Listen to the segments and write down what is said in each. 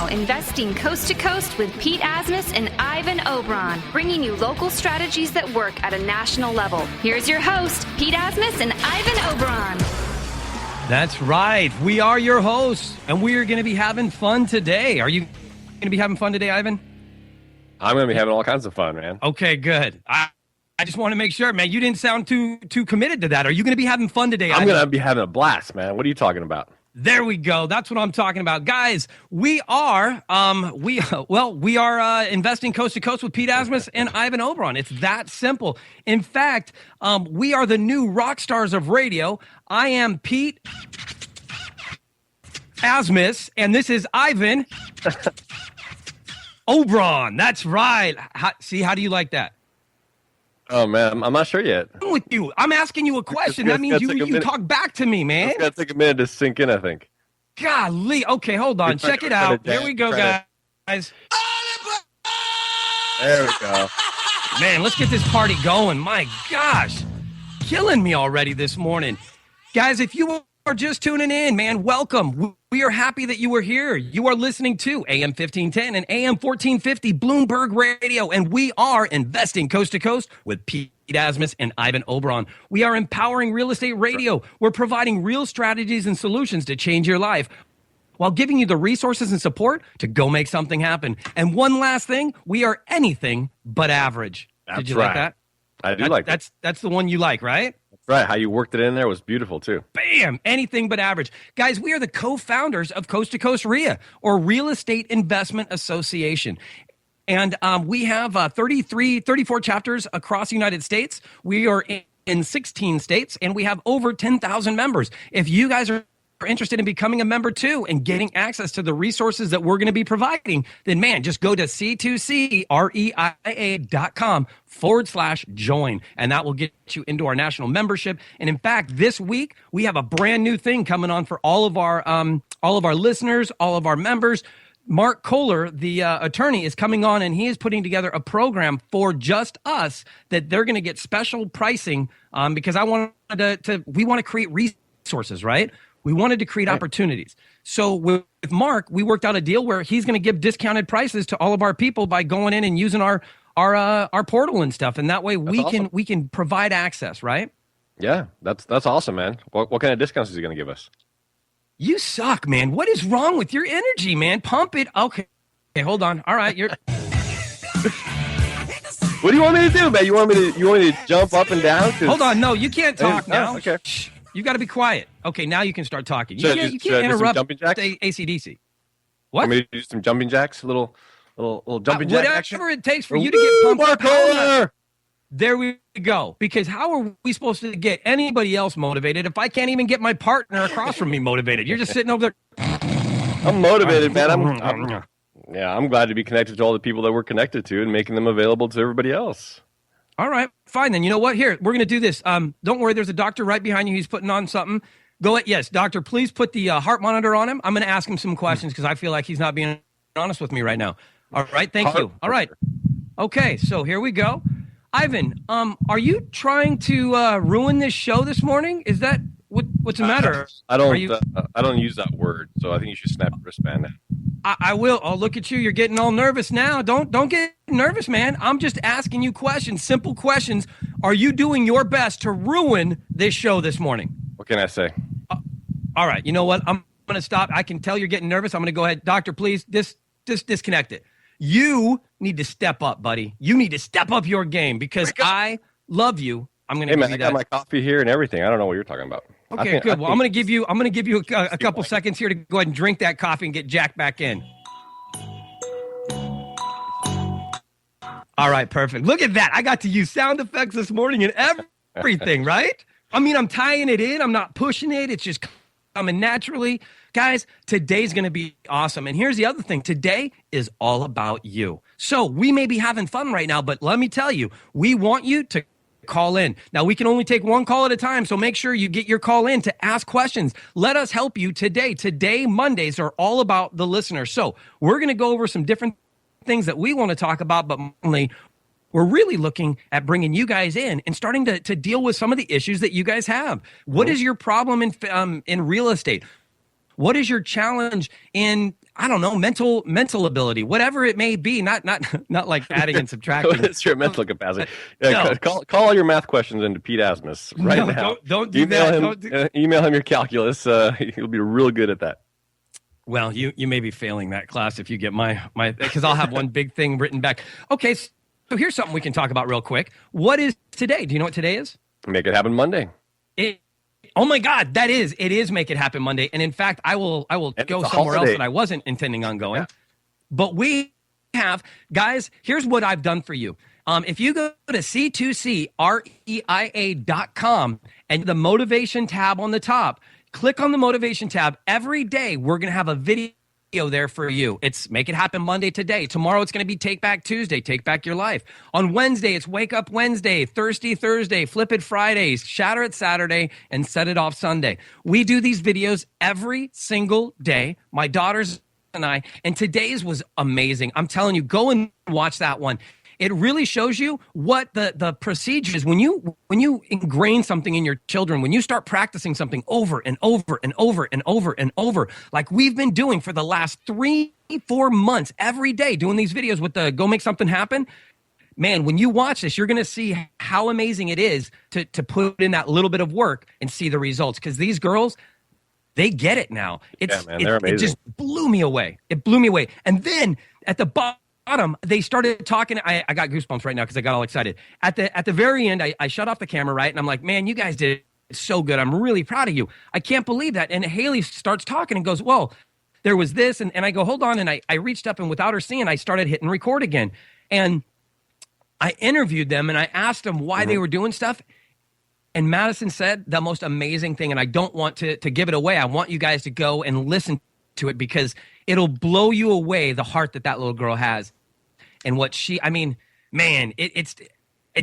now Investing Coast to Coast with Pete Asmus and Ivan Oberon, bringing you local strategies that work at a national level. Here's your host, Pete Asmus and Ivan Oberon. That's right. We are your hosts, and we are going to be having fun today. Are you going to be having fun today, Ivan? I'm going to be having all kinds of fun, man. Okay, good. I just want to make sure, man, you didn't sound too committed to that. Are you going to be having fun today, Ivan? I'm going to be having a blast, man. What are you talking about? There we go. That's what I'm talking about. Guys, we are investing coast to coast with Pete Asmus and Ivan Oberon. It's that simple. In fact, we are the new rock stars of radio. I am Pete Asmus, and this is Ivan Oberon. That's right. How do you like that? Oh, man, I'm not sure yet. With you, I'm asking you a question. That means you talk back to me, man. It's going to take a minute to sink in, I think. Golly. Okay, hold on. Check it out. Here we go, guys. There we go. Man, let's get this party going. My gosh. Killing me already this morning. Guys, if you are just tuning in, man, welcome. We are happy that you are here. You are listening to AM 1510 and AM 1450 Bloomberg Radio, and we are investing coast to coast with Pete Asmus and Ivan Oberon. We are empowering real estate radio. We're providing real strategies and solutions to change your life while giving you the resources and support to go make something happen. And one last thing, we are anything but average. Did you like that? I do like that. That's the one you like, right? Right. How you worked it in there was beautiful, too. Bam! Anything but average. Guys, we are the co-founders of Coast to Coast RIA, or Real Estate Investment Association. And we have 34 chapters across the United States. We are in 16 states, and we have over 10,000 members. If you guys are interested in becoming a member too and getting access to the resources that we're going to be providing, then man, just go to c2creia.com/join, and that will get you into our national membership. And in fact, this week we have a brand new thing coming on for all of our listeners, all of our members. Mark Kohler, the attorney, is coming on, and he is putting together a program for just us that they're going to get special pricing because we want to create resources, right? We wanted to create opportunities. So with Mark, we worked out a deal where he's going to give discounted prices to all of our people by going in and using our portal and stuff, and that way we can provide access, right? Yeah, that's awesome, man. What kind of discounts is he going to give us? You suck, man. What is wrong with your energy, man? Pump it. Okay, hold on. All right, you're. What do you want me to do, man? You want me to jump up and down? Hold on. No, you can't talk now. Okay. Shh. You got to be quiet. Okay, now you can start talking. You can't interrupt AC/DC. What? Want me to do some jumping jacks? Little jumping jack action? Whatever it takes for you to get pumped up. There we go. Because how are we supposed to get anybody else motivated if I can't even get my partner across from me motivated? You're just sitting over there. I'm motivated, man. I'm glad to be connected to all the people that we're connected to and making them available to everybody else. All right, fine then. You know what? Here, we're going to do this. Don't worry, there's a doctor right behind you. He's putting on something. Go ahead. Yes, doctor, please put the heart monitor on him. I'm going to ask him some questions because I feel like he's not being honest with me right now. All right, thank you. All right. Okay, so here we go. Ivan, are you trying to ruin this show this morning? Is that what's the matter? I don't use that word, so I think you should snap your wristband now. I will. Oh, look at you. You're getting all nervous now. Don't get nervous, man. I'm just asking you questions, simple questions. Are you doing your best to ruin this show this morning? What can I say? All right. You know what? I'm going to stop. I can tell you're getting nervous. I'm going to go ahead. Doctor, please, just disconnect it. You need to step up, buddy. You need to step up your game because I love you. I'm going to give you that. I got my coffee here and everything. I don't know what you're talking about. Okay, good. Well, I'm going to give you a couple seconds here to go ahead and drink that coffee and get Jack back in. All right, perfect. Look at that. I got to use sound effects this morning and everything, right? I mean, I'm tying it in. I'm not pushing it. It's just coming naturally. Guys, today's going to be awesome. And here's the other thing. Today is all about you. So we may be having fun right now, but let me tell you, we want you to call in. Now, we can only take one call at a time, so make sure you get your call in to ask questions. Let us help you today. Today, Mondays are all about the listener. So we're going to go over some different things that we want to talk about, but mainly we're really looking at bringing you guys in and starting to deal with some of the issues that you guys have. What is your problem in real estate? What is your challenge in I don't know, mental ability, whatever it may be, not like adding and subtracting. It's your mental capacity. Yeah, call all your math questions into Pete Asmus right now. Don't do that. Email him your calculus. He'll be real good at that. Well, you may be failing that class if you get my because I'll have one big thing written back. Okay, so here's something we can talk about real quick. What is today? Do you know what today is? Make It Happen Monday. Oh my God, it is Make It Happen Monday. And in fact, I will go somewhere else that I wasn't intending on going. Yeah. But we have, guys, here's what I've done for you. If you go to C2CREIA.com and the motivation tab on the top, click on the motivation tab. Every day, we're going to have a video there for you. It's Make It Happen Monday today. Tomorrow, it's going to be Take Back Tuesday, Take Back Your Life. On Wednesday, it's Wake Up Wednesday, Thursday, Flip It Fridays, Shatter It Saturday, and Set It Off Sunday. We do these videos every single day. My daughters and I, and today's was amazing. I'm telling you, go and watch that one. It really shows you what the procedure is when you ingrain something in your children, when you start practicing something over and over and over and over and over, like we've been doing for the last 3-4 months, every day doing these videos with the Go Make Something Happen. Man, when you watch this, you're going to see how amazing it is to put in that little bit of work and see the results. Because these girls, they get it now. They're amazing. It just blew me away. It blew me away. And then at the bottom, they started talking. I got goosebumps right now because I got all excited. At the very end, I shut off the camera, right? And I'm like, man, you guys did it so good. I'm really proud of you. I can't believe that. And Haley starts talking and goes, well, there was this. And I go, hold on. And I reached up and without her seeing, I started hitting record again. And I interviewed them and I asked them why they were doing stuff. And Madison said the most amazing thing, and I don't want to give it away. I want you guys to go and listen to it because it'll blow you away the heart that little girl has and what man, it's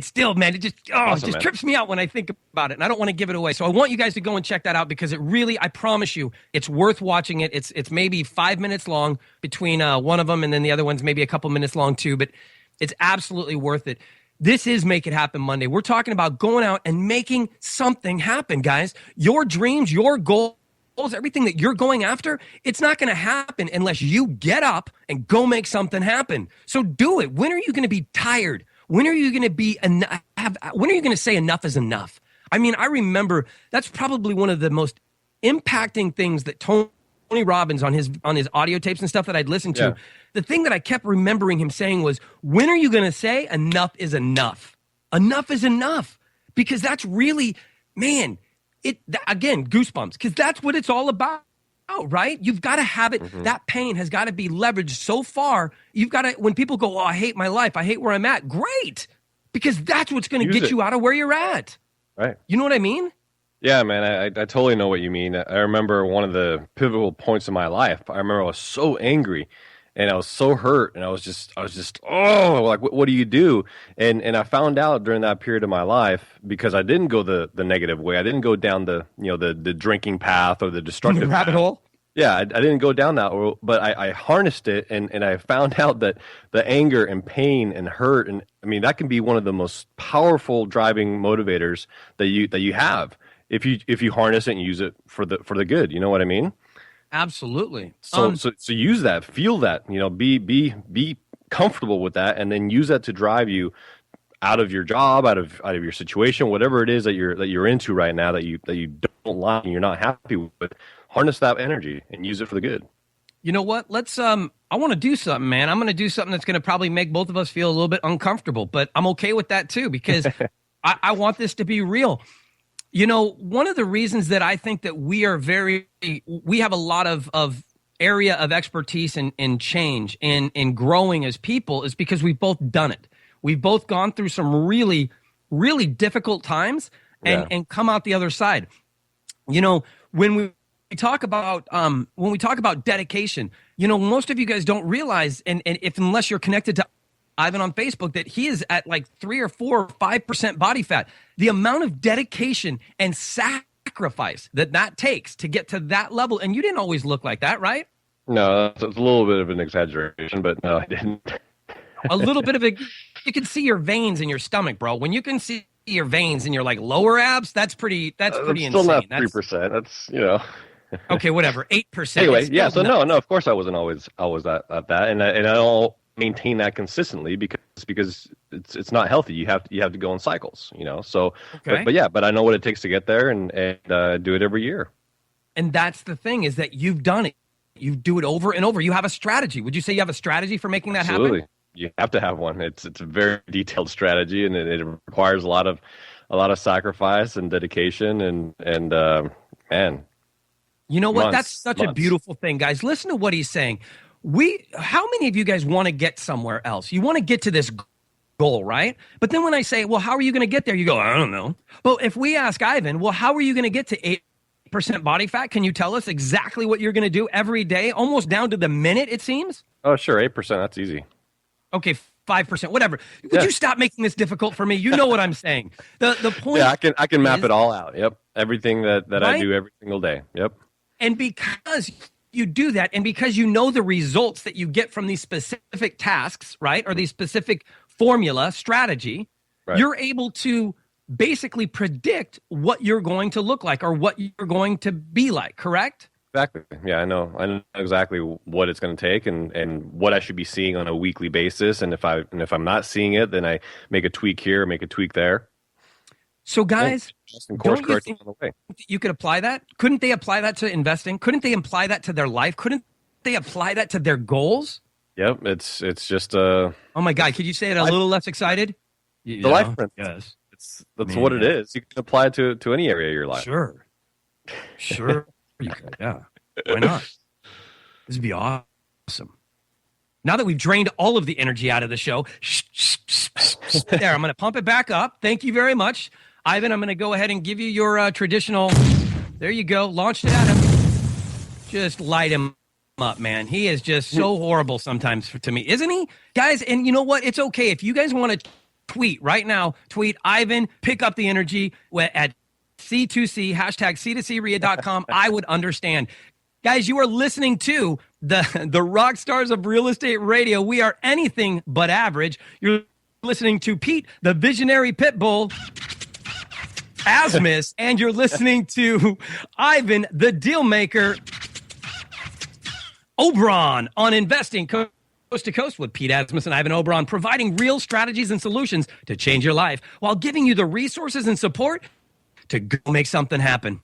still, man, it just awesome, trips me out when I think about it, and I don't want to give it away. So I want you guys to go and check that out because it really, I promise you, it's worth watching it. It's maybe 5 minutes long between one of them, and then the other one's maybe a couple minutes long too, but it's absolutely worth it. This is Make It Happen Monday. We're talking about going out and making something happen, guys. Your dreams, your goals, everything that you're going after, it's not going to happen unless you get up and go make something happen. So do it. When are you going to be tired? When are you going to be when are you going to say enough is enough? I mean, I remember that's probably one of the most impacting things that Tony Robbins on his audio tapes and stuff that I'd listened to. Yeah. The thing that I kept remembering him saying was, when are you going to say enough is enough? Enough is enough. Because that's really, man, again, goosebumps, because that's what it's all about, right? You've got to have it. Mm-hmm. That pain has got to be leveraged so far. You've got to, when people go, oh, I hate my life, I hate where I'm at. Great. Because that's what's going to get you out of where you're at. Right. You know what I mean? Yeah, man, I totally know what you mean. I remember one of the pivotal points in my life. I remember I was so angry and I was so hurt and I was just, like, what do you do? And I found out during that period of my life, because I didn't go the negative way. I didn't go down the drinking path or the destructive rabbit hole. Yeah, I didn't go down that road, but I harnessed it and I found out that the anger and pain and hurt, and I mean, that can be one of the most powerful driving motivators that you have. If you harness it and use it for the good, you know what I mean? Absolutely. So use that, feel that, be comfortable with that, and then use that to drive you out of your job, out of your situation, whatever it is that you're into right now that you don't like and you're not happy with. Harness that energy and use it for the good. You know what? Let's I want to do something, man. I'm going to do something that's going to probably make both of us feel a little bit uncomfortable, but I'm okay with that too because I want this to be real. You know, one of the reasons that I think that we have a lot of area of expertise in change in growing as people is because we've both done it. We've both gone through some really, really difficult times and come out the other side. You know, when we talk about dedication, you know, most of you guys don't realize, and unless you're connected to Ivan on Facebook, that he is at like 3 or 4 or 5% body fat. The amount of dedication and sacrifice that takes to get to that level. And you didn't always look like that, right? No, it's a little bit of an exaggeration, but no, I didn't. A little bit of you can see your veins in your stomach, bro. When you can see your veins in your like lower abs, that's pretty insane. Still not 3%. That's, you know. Okay, whatever, 8%. Anyway, yeah. So no, of course I wasn't always at that, and I don't maintain that consistently because it's not healthy. You have to go in cycles, So, okay. but I know what it takes to get there, and do it every year. And that's the thing, is that you've done it. You do it over and over. You have a strategy. Would you say you have a strategy for making that Absolutely. happen? You have to have one. It's a very detailed strategy, and it requires a lot of sacrifice and dedication, and man. You know what? That's such a beautiful thing, guys. Listen to what he's saying. How many of you guys want to get somewhere else? You want to get to this goal, right? But then when I say, well, how are you going to get there? You go, I don't know. But if we ask Ivan, well, how are you going to get to 8% body fat? Can you tell us exactly what you're going to do every day, almost down to the minute, it seems? Oh, sure. 8%. That's easy. Okay, 5%, whatever. Would you stop making this difficult for me? You know what I'm saying. The point. Yeah, I can map it all out. Yep. Everything that right? I do every single day. Yep. And because you do that, and because you know the results that you get from these specific tasks, right, or these specific formula, strategy, right, you're able to basically predict what you're going to look like or what you're going to be like, correct? Exactly. Yeah, I know exactly what it's going to take and what I should be seeing on a weekly basis. And if I'm not seeing it, then I make a tweak here, make a tweak there. So guys, don't you think you could apply that? Couldn't they apply that to investing? Couldn't they apply that to their life? Couldn't they apply that to their goals? Yep. It's just oh my God, could you say it a little less excited? The life print. Yes. That's what it is. You can apply it to any area of your life. Sure. You could, yeah. Why not? This would be awesome. Now that we've drained all of the energy out of the show, there, I'm going to pump it back up. Thank you very much. Ivan, I'm going to go ahead and give you your traditional, there you go, launched it at him. Just light him up, man. He is just so horrible sometimes to me, isn't he? Guys, and you know what? It's okay. If you guys want to tweet right now, tweet Ivan, pick up the energy at C2C, hashtag C2CREA.com. I would understand. Guys, you are listening to the rock stars of real estate radio. We are anything but average. You're listening to Pete, the visionary pit bull, Asmus, and you're listening to Ivan, the deal maker, Oberon, on Investing Coast to Coast with Pete Asmus and Ivan Oberon, providing real strategies and solutions to change your life while giving you the resources and support to go make something happen.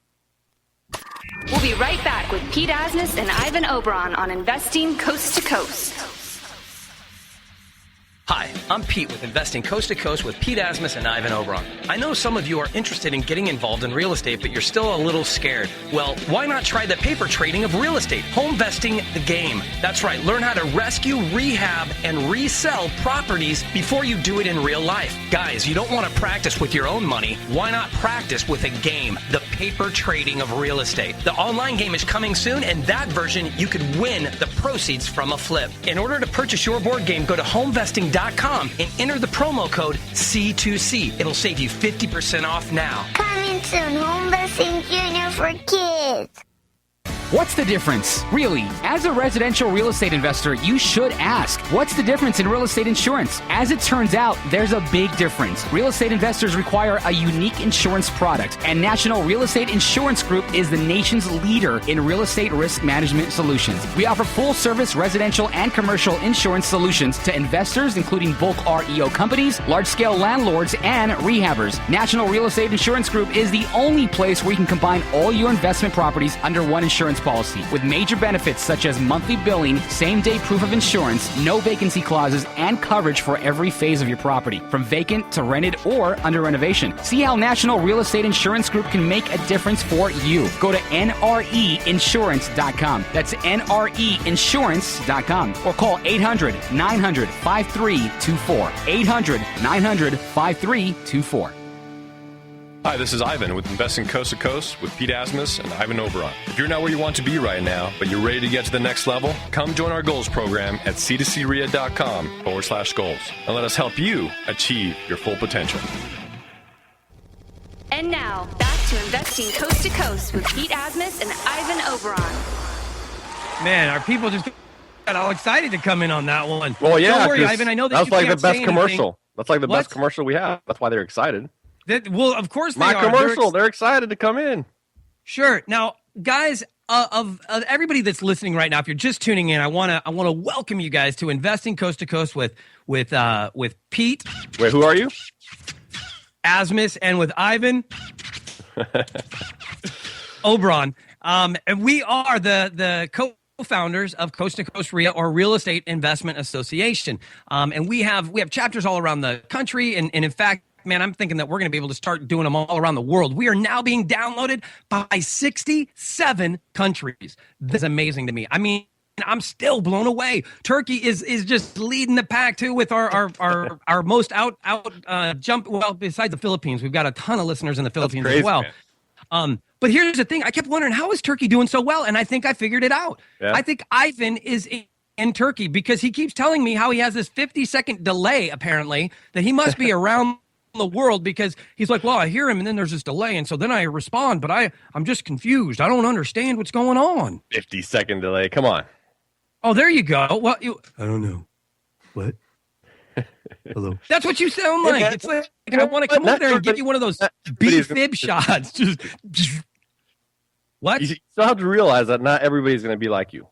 We'll be right back with Pete Asmus and Ivan Oberon on Investing Coast to Coast. Hi, I'm Pete with Investing Coast to Coast with Pete Asmus and Ivan Oberon. I know some of you are interested in getting involved in real estate, but you're still a little scared. Well, why not try the paper trading of real estate? Home vesting the game. That's right. Learn how to rescue, rehab, and resell properties before you do it in real life. Guys, you don't want to practice with your own money. Why not practice with a game? The paper trading of real estate. The online game is coming soon, and that version you could win the proceeds from a flip. In order to purchase your board game, go to homevesting.com and enter the promo code C2C. It'll save you 50% off now. Coming soon, Home Vesting Junior for kids. What's the difference? Really, as a residential real estate investor, you should ask, what's the difference in real estate insurance? As it turns out, there's a big difference. Real estate investors require a unique insurance product, and National Real Estate Insurance Group is the nation's leader in real estate risk management solutions. We offer full-service residential and commercial insurance solutions to investors, including bulk REO companies, large-scale landlords, and rehabbers. National Real Estate Insurance Group is the only place where you can combine all your investment properties under one insurance policy with major benefits such as monthly billing, same-day proof of insurance, no vacancy clauses, and coverage for every phase of your property, from vacant to rented or under renovation. See how National Real Estate Insurance Group can make a difference for you. Go to nreinsurance.com. That's nreinsurance.com. Or call 800-900-5324. 800-900-5324. Hi, this is Ivan with Investing Coast to Coast with Pete Asmus and Ivan Oberon. If you're not where you want to be right now, but you're ready to get to the next level, come join our goals program at c2crea.com/goals and let us help you achieve your full potential. And now, back to Investing Coast to Coast with Pete Asmus and Ivan Oberon. Man, our people just got all excited to come in on that one. Well, yeah, don't worry, Ivan. I know that that's you like can't the best say commercial. That's like the What? best commercial we have. That's why they're excited. Well, of course they My are. commercial. They're excited to come in. Sure. Now, guys, of everybody that's listening right now, if you're just tuning in, I want to welcome you guys to Investing Coast to Coast with Pete. Wait, who are you? Asmus, and with Ivan Oberon. And we are the co-founders of Coast to Coast REIA, or Real Estate Investment Association. And we have chapters all around the country. And in fact, man, I'm thinking that we're going to be able to start doing them all around the world. We are now being downloaded by 67 countries. This is amazing to me. I mean, I'm still blown away. Turkey is just leading the pack too with our most out jump. Well, besides the Philippines, we've got a ton of listeners in the Philippines crazy, as well. Man. But here's the thing: I kept wondering, how is Turkey doing so well? And I think I figured it out. Yeah. I think Ivan is in Turkey because he keeps telling me how he has this 50-second delay, apparently, that he must be around the world, because he's like, well, I hear him and then there's this delay, and so then I respond, but I'm just confused. I don't understand what's going on. 50-second delay. Come on. Oh, there you go. Well, I don't know. What? Hello. That's what you sound like. Yeah, it's like I want to come over there and give you one of those B-fib shots. Just what? You still have to realize that not everybody's going to be like you.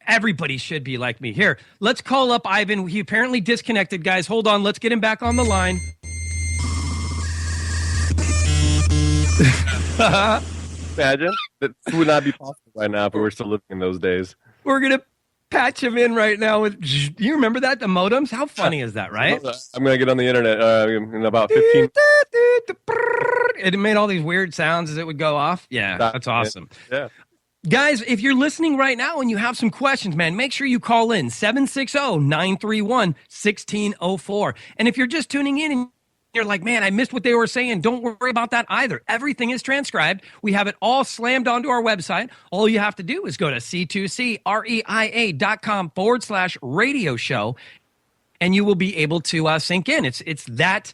Everybody should be like me. Here, let's call up Ivan. He apparently disconnected, guys. Hold on. Let's get him back on the line. Imagine that would not be possible right now if we were still living in those days. We're gonna patch him in right now with. Do you remember that, the modems? How funny is that, right? I'm gonna get on the internet in about 15. It made all these weird sounds as it would go off. Yeah, that's awesome. Yeah. Guys, if you're listening right now and you have some questions, man, make sure you call in 760-931-1604. And if you're just tuning in and you're like, man, I missed what they were saying, don't worry about that either. Everything is transcribed. We have it all slammed onto our website. All you have to do is go to c2creia.com/radio show, and you will be able to sync in. It's that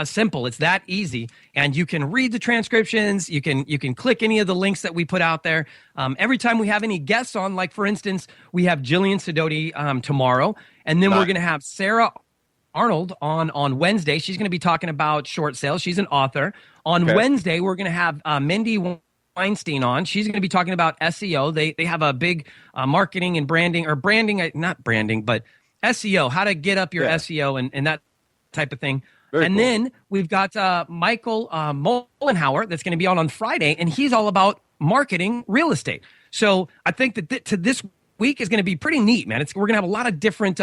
simple. It's that easy. And you can read the transcriptions. You can click any of the links that we put out there. Every time we have any guests on, like, for instance, we have Jillian Sidoti tomorrow, and then we're going to have Sarah Arnold on Wednesday. She's going to be talking about short sales. She's an author. On Wednesday, we're going to have Mindy Weinstein on. She's going to be talking about SEO. They have a big marketing and branding, or branding, not branding, but SEO, how to get up your SEO and that type of thing. Very cool. Then we've got Michael Mollenhauer that's going to be on Friday, and he's all about marketing real estate. So I think that to this week is going to be pretty neat, man. We're going to have a lot of different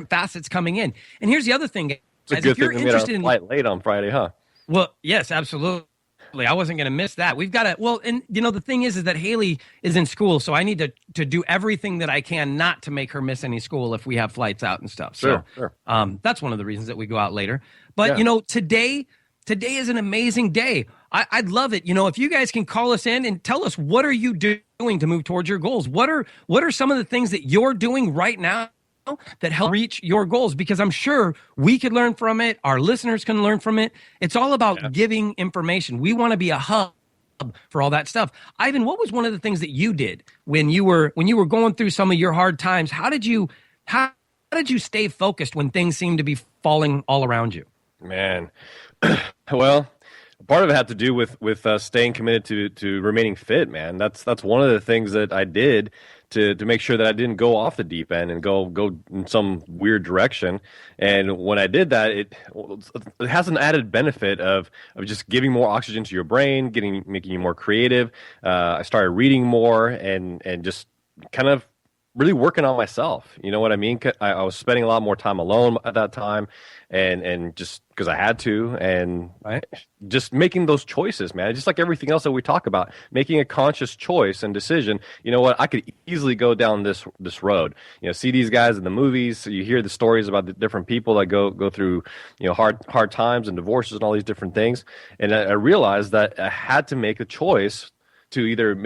facets coming in. And here's the other thing, guys. It's a good thing we made our flight late on Friday, huh? Well, yes, absolutely. I wasn't going to miss that. We've got to, and the thing is that Haley is in school, so I need to do everything that I can not to make her miss any school if we have flights out and stuff. Sure. That's one of the reasons that we go out later. But, today is an amazing day. I'd love it. If you guys can call us in and tell us, what are you doing to move towards your goals? What are some of the things that you're doing right now that help reach your goals? Because I'm sure we could learn from it. Our listeners can learn from it. It's all about giving information. We want to be a hub for all that stuff. Ivan, what was one of the things that you did when you were going through some of your hard times? How did you stay focused when things seemed to be falling all around you? Man, well, part of it had to do with staying committed to remaining fit, man. That's one of the things that I did to make sure that I didn't go off the deep end and go in some weird direction. And when I did that, it has an added benefit of just giving more oxygen to your brain, making you more creative. I started reading more and just kind of really working on myself. You know what I mean? I was spending a lot more time alone at that time, and just because I had to, and just making those choices, man. Just like everything else that we talk about, making a conscious choice and decision. You know what? I could easily go down this road. See these guys in the movies. You hear the stories about the different people that go through hard times and divorces and all these different things. And I realized that I had to make a choice to either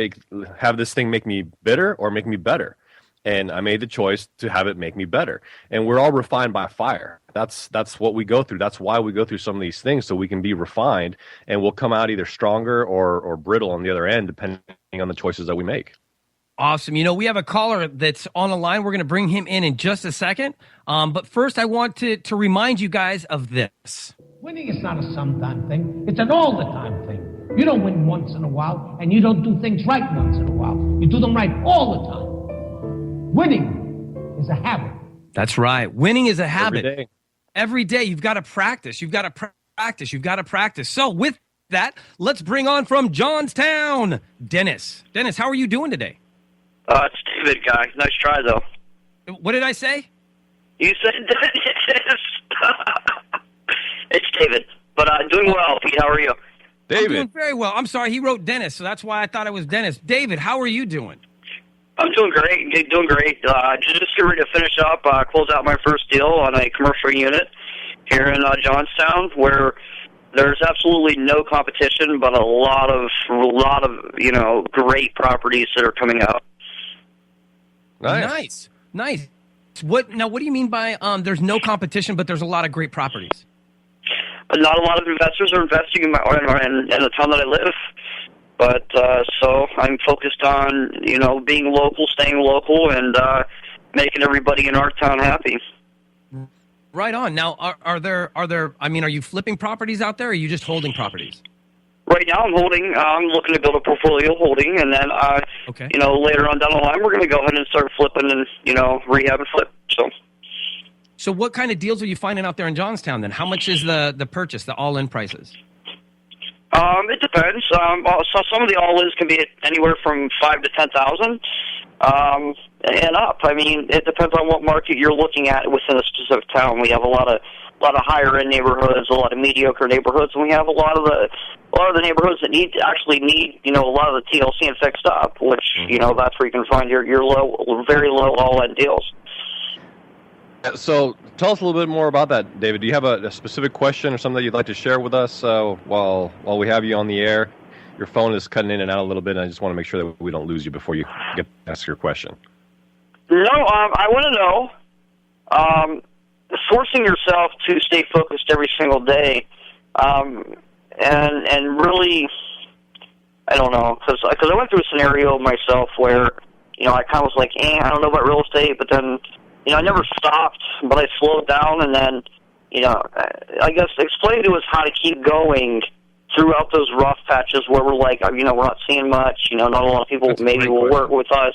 have this thing make me bitter or make me better. And I made the choice to have it make me better. And we're all refined by fire. That's what we go through. That's why we go through some of these things, so we can be refined, and we'll come out either stronger or brittle on the other end, depending on the choices that we make. Awesome. We have a caller that's on the line. We're going to bring him in just a second. But first, I want to remind you guys of this. Winning is not a sometime thing. It's an all-the-time thing. You don't win once in a while, and you don't do things right once in a while. You do them right all the time. Winning is a habit. That's right. Winning is a habit. Every day. Every day you've got to practice. You've got to practice. You've got to practice. So with that, let's bring on from Johnstown, Dennis. Dennis, how are you doing today? It's David, guy. Nice try, though. What did I say? You said Dennis. It's David, but doing well. Pete, how are you? I'm doing David. very well. I'm sorry, he wrote Dennis, so that's why I thought it was Dennis. David, how are you doing? I'm doing great. Doing great. Just getting ready to finish up, close out my first deal on a commercial unit here in Johnstown, where there's absolutely no competition, but a lot of great properties that are coming out. Nice. Nice. What do you mean by there's no competition, but there's a lot of great properties? Not a lot of investors are investing in the town that I live. But so I'm focused on, being local, staying local, and making everybody in our town happy. Right on. Now, are you flipping properties out there, or are you just holding properties? Right now I'm holding. I'm looking to build a portfolio holding, and then, Okay. later on down the line, we're going to go ahead and start flipping and, rehab and flip. So what kind of deals are you finding out there in Johnstown then? How much is the purchase, the all-in prices? It depends. So some of the all-ins can be anywhere from $5,000 to $10,000 and up. I mean, it depends on what market you're looking at within a specific town. We have a lot of higher-end neighborhoods, a lot of mediocre neighborhoods, and we have a lot of the neighborhoods that need a lot of the TLC and fixed up, which that's where you can find your very low all-in deals. So tell us a little bit more about that, David. Do you have a specific question or something that you'd like to share with us while we have you on the air? Your phone is cutting in and out a little bit, and I just want to make sure that we don't lose you before you get to ask your question. No, I want to know, forcing yourself to stay focused every single day, and really, I don't know, because I went through a scenario myself where, I kind of was like, I don't know about real estate, but then, I never stopped, but I slowed down, and then, I guess explain to us how to keep going throughout those rough patches where we're like, we're not seeing much, not a lot of people maybe will work with us.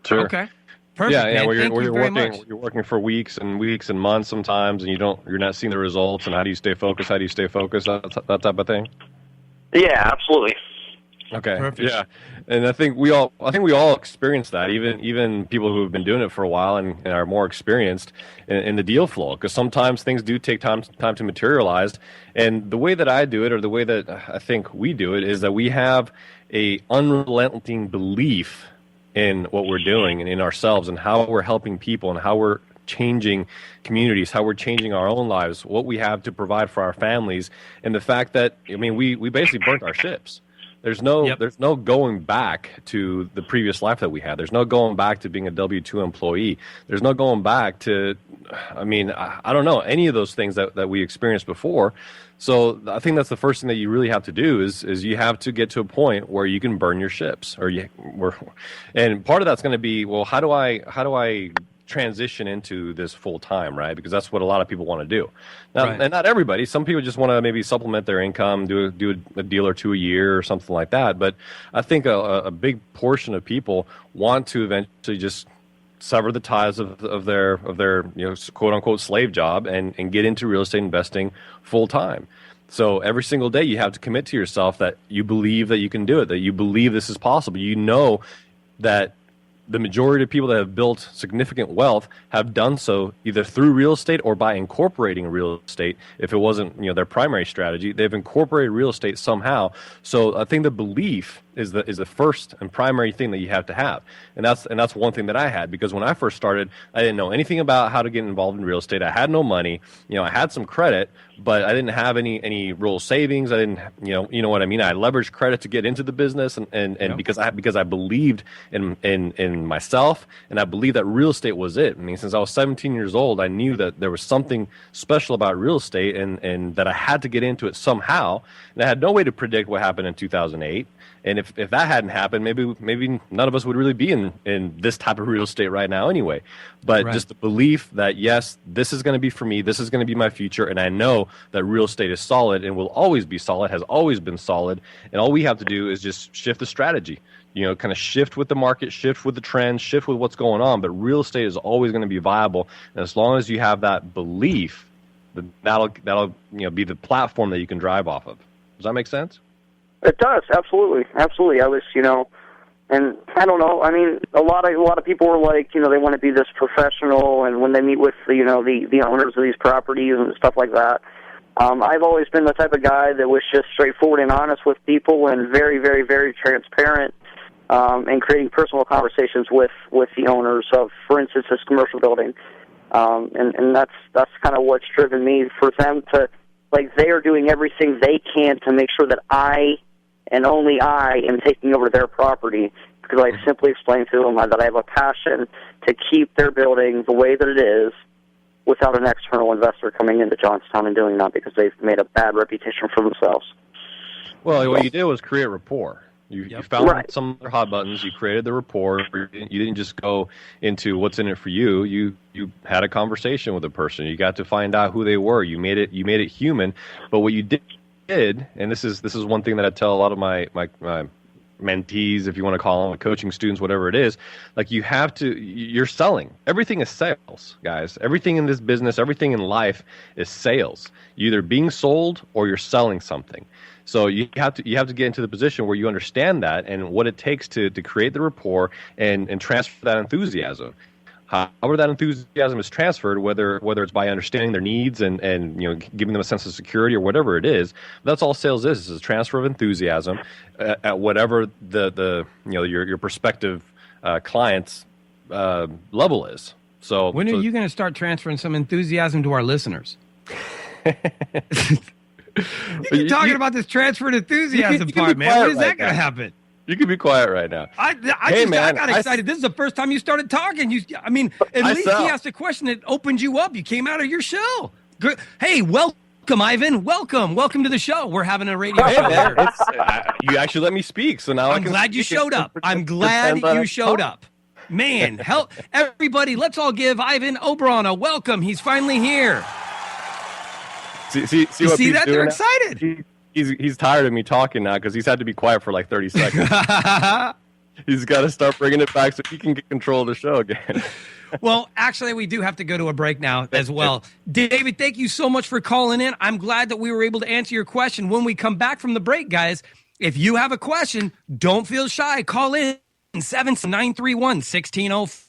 Sure. Okay. Perfect. Yeah, where Thank you you're very working, much. you're working for weeks and weeks and months sometimes, and you're not seeing the results. And how do you stay focused? That type of thing. Yeah, absolutely. Okay. Perfect. Yeah, and I think we all experience that. Even people who have been doing it for a while and are more experienced in the deal flow, because sometimes things do take time to materialize. And the way that I do it, or the way that I think we do it, is that we have a unrelenting belief in what we're doing and in ourselves and how we're helping people and how we're changing communities, how we're changing our own lives, what we have to provide for our families, and the fact that we basically burnt our ships. There's no going back to the previous life that we had. There's no going back to being a W-2 employee. There's no going back to, I don't know, any of those things that we experienced before. So I think that's the first thing that you really have to do is you have to get to a point where you can burn your ships, and part of that's going to be, well, how do I transition into this full time, right? Because that's what a lot of people want to do. Now, Right. And not everybody. Some people just want to maybe supplement their income, do a deal or two a year or something like that. But I think a big portion of people want to eventually just sever the ties of their quote unquote slave job and get into real estate investing full time. So every single day you have to commit to yourself that you believe that you can do it, that you believe this is possible. You know that the majority of people that have built significant wealth have done so either through real estate or by incorporating real estate. If it wasn't, their primary strategy, they've incorporated real estate somehow. So I think the belief is the first and primary thing that you have to have. And that's one thing that I had, because when I first started, I didn't know anything about how to get involved in real estate. I had no money. I had some credit, but I didn't have any real savings. I didn't, you know what I mean? I leveraged credit to get into the business and because I believed in myself, and I believed that real estate was it. Since I was 17 years old, I knew that there was something special about real estate and that I had to get into it somehow. And I had no way to predict what happened in 2008. And if that hadn't happened, maybe none of us would really be in this type of real estate right now anyway. But just the belief that, yes, this is going to be for me, this is going to be my future, and I know that real estate is solid and will always be solid, has always been solid, and all we have to do is just shift the strategy. Kind of shift with the market, shift with the trends, shift with what's going on. But real estate is always going to be viable, and as long as you have that belief, that'll be the platform that you can drive off of. Does that make sense? It does, absolutely. I was, and I don't know. I mean, a lot of people were like, they want to be this professional, and when they meet with the owners of these properties and stuff like that. I've always been the type of guy that was just straightforward and honest with people, and very, very, very transparent, and creating personal conversations with the owners of, for instance, this commercial building. And that's kind of what's driven me, for them to, like, they are doing everything they can to make sure that I, and only I, am taking over their property, because I simply explained to them that I have a passion to keep their building the way that it is without an external investor coming into Johnstown and doing that, because they've made a bad reputation for themselves. Well, what you did was create rapport. You found some of their hot buttons. You created the rapport. You didn't just go into what's in it for you. You had a conversation with a person. You got to find out who they were. You made it human. But what you did, and this is one thing that I tell a lot of my mentees, if you want to call them, coaching students, whatever it is, like, you're selling. Everything is sales, guys. Everything in this business, everything in life is sales. You're either being sold or you're selling something. So you have to get into the position where you understand that and what it takes to create the rapport and transfer that enthusiasm. However that enthusiasm is transferred, whether it's by understanding their needs and giving them a sense of security or whatever it is, that's all sales is. It's a transfer of enthusiasm at whatever your prospective client's level is. So when are you going to start transferring some enthusiasm to our listeners? You're talking about this transferred enthusiasm part, man. When is that going to happen? You can be quiet right now. I got excited. This is the first time you started talking. At least he asked a question that opened you up. You came out of your shell. Good. Hey, welcome, Ivan. Welcome to the show. We're having a radio show here. You actually let me speak, so now I'm glad you showed up. I'm glad you showed up. Man, help everybody. Let's all give Ivan Oberon a welcome. He's finally here. See what see that? They're now? excited. He's tired of me talking now because he's had to be quiet for like 30 seconds. He's got to start bringing it back so he can get control of the show again. Well, actually, we do have to go to a break now as well. David, thank you so much for calling in. I'm glad that we were able to answer your question. When we come back from the break, guys, if you have a question, don't feel shy. Call in 77931-1604.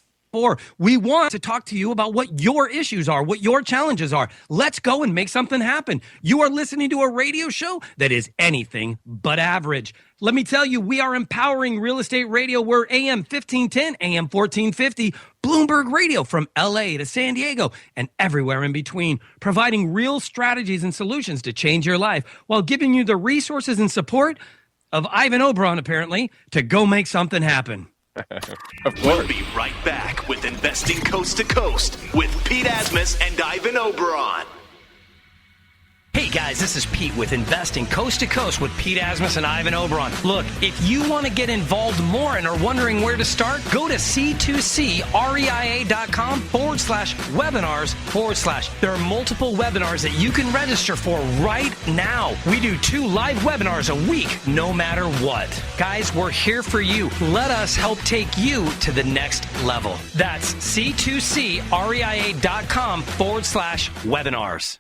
We want to talk to you about what your issues are, what your challenges are. Let's go and make something happen. You are listening to a radio show that is anything but average. Let me tell you, we are empowering real estate radio. We're AM 1510, AM 1450, Bloomberg Radio from LA to San Diego and everywhere in between, providing real strategies and solutions to change your life while giving you the resources and support of Ivan Oberon, apparently, to go make something happen. We'll be right back with Investing Coast to Coast with Pete Asmus and Ivan Oberon. Hey guys, this is Pete with Investing Coast to Coast with Pete Asmus and Ivan Oberon. Look, if you want to get involved more and are wondering where to start, go to c2creia.com/webinars/. There are multiple webinars that you can register for right now. We do 2 live webinars a week, no matter what. Guys, we're here for you. Let us help take you to the next level. That's c2creia.com/webinars.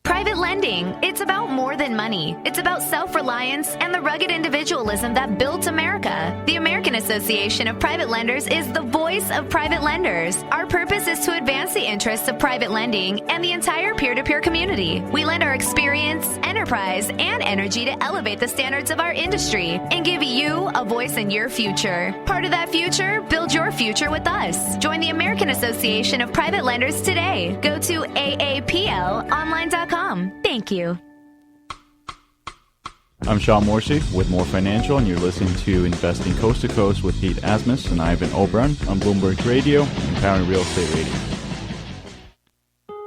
Private lending, it's about more than money. It's about self-reliance and the rugged individualism that built America. The American Association of Private Lenders is the voice of private lenders. Our purpose is to advance the interests of private lending and the entire peer-to-peer community. We lend our experience, enterprise, and energy to elevate the standards of our industry and give you a voice in your future. Part of that future? Build your future with us. Join the American Association of Private Lenders today. Go to aaplonline.com. Thank you. I'm Sean Morsey with More Financial, and you're listening to Investing Coast to Coast with Pete Asmus and Ivan Oberon on Bloomberg Radio, empowering real estate radio.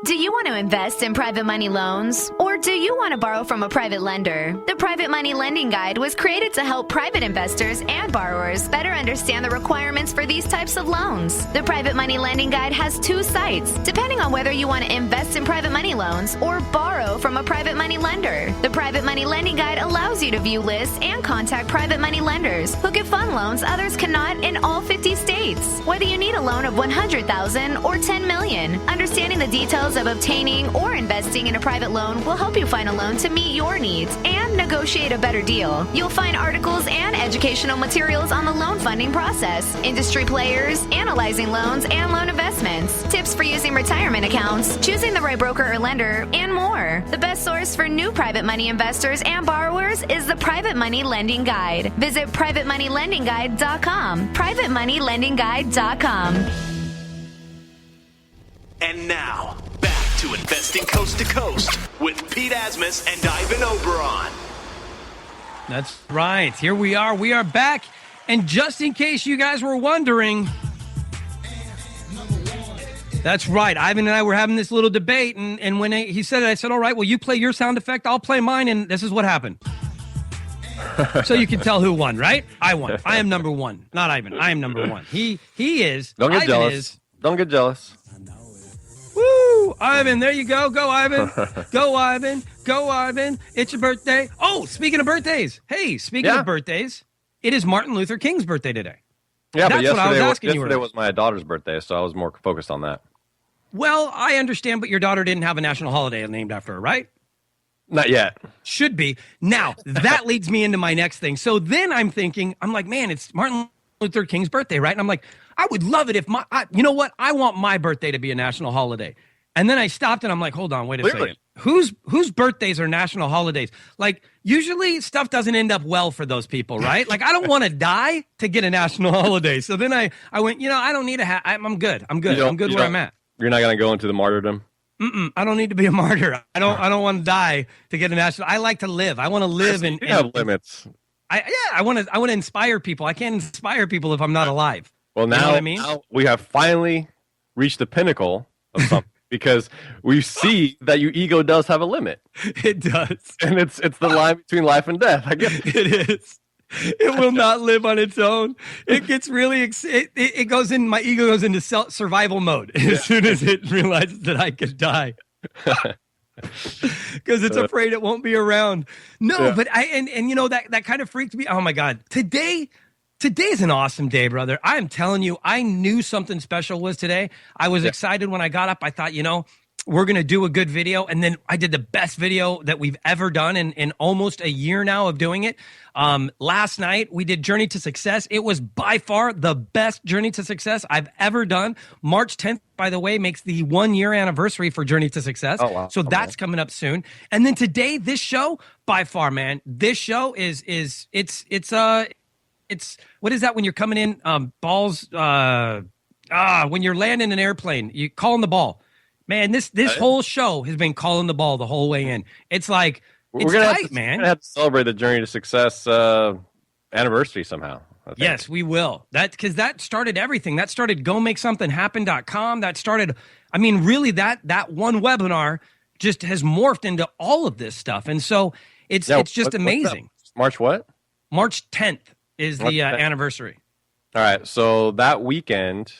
Do you want to invest in private money loans? Or do you want to borrow from a private lender? The Private Money Lending Guide was created to help private investors and borrowers better understand the requirements for these types of loans. The Private Money Lending Guide has 2 sites, depending on whether you want to invest in private money loans or borrow from a private money lender. The Private Money Lending Guide allows you to view lists and contact private money lenders who can fund loans others cannot in all 50 states. Whether you need a loan of $100,000 or $10 million, understanding the details of obtaining or investing in a private loan will help you find a loan to meet your needs and negotiate a better deal. You'll find articles and educational materials on the loan funding process, industry players, analyzing loans and loan investments, tips for using retirement accounts, choosing the right broker or lender, and more. The best source for new private money investors and borrowers is the Private Money Lending Guide. Visit privatemoneylendingguide.com. privatemoneylendingguide.com. And now, back to Investing Coast to Coast with Pete Asmus and Ivan Oberon. That's right. Here we are. We are back. And just in case you guys were wondering, that's right. Ivan and I were having this little debate. And when he said it, I said, all right, well, you play your sound effect. I'll play mine. And this is what happened. So you can tell who won, right? I won. I am number one. Not Ivan. I am number one. He is. Don't get Ivan jealous. Is. Don't get jealous. Woo! Ivan, there you go. Go, Ivan. Go, Ivan. Go, Ivan. It's your birthday. Oh, speaking of birthdays. Hey, speaking of birthdays, it is Martin Luther King's birthday today. Yeah, that's but what I was asking you. Yesterday was my daughter's birthday, so I was more focused on that. Well, I understand, but your daughter didn't have a national holiday named after her, right? Not yet. Should be. Now, that leads me into my next thing. So then I'm thinking, I'm like, man, it's Martin Luther King's birthday, right? And I'm like, I would love it if you know what? I want my birthday to be a national holiday. And then I stopped and I'm like, hold on, wait a second. Whose birthdays are national holidays? Like, usually stuff doesn't end up well for those people, right? Like, I don't want to die to get a national holiday. So then I went, I don't need I'm good. I'm good. I'm good where I'm at. You're not going to go into the martyrdom? I don't need to be a martyr. I don't want to die to get a national. I like to live. I want to live and have limits. I want to inspire people. I can't inspire people if I'm not alive. Well, now, you know what I mean? Now we have finally reached the pinnacle of something because we see that your ego does have a limit. It does. And it's the line between life and death, I guess. It is. It will not live on its own. It gets really it goes in, my ego goes into survival mode as soon as it realizes that I could die. Because it's afraid it won't be around. No, but that kind of freaked me. Oh my God. Today's an awesome day, brother. I am telling you, I knew something special was today. I was excited when I got up. I thought, we're going to do a good video. And then I did the best video that we've ever done in almost a year now of doing it. Last night, we did Journey to Success. It was by far the best Journey to Success I've ever done. March 10th, by the way, makes the 1-year anniversary for Journey to Success. Oh, wow. So that's coming up soon. And then today, this show, by far, man, this show it's what is that when you're coming in, balls, when you're landing an airplane, you calling the ball. Man, this whole show has been calling the ball the whole way in. It's like, it's tight, man. We're going to have to celebrate the Journey to Success anniversary somehow. Yes, we will. Because that started everything. That started gomakeSOMETHINGhappen.com. That started, really that one webinar just has morphed into all of this stuff. And so it's just amazing. March what? March 10th is the anniversary. All right. So that weekend,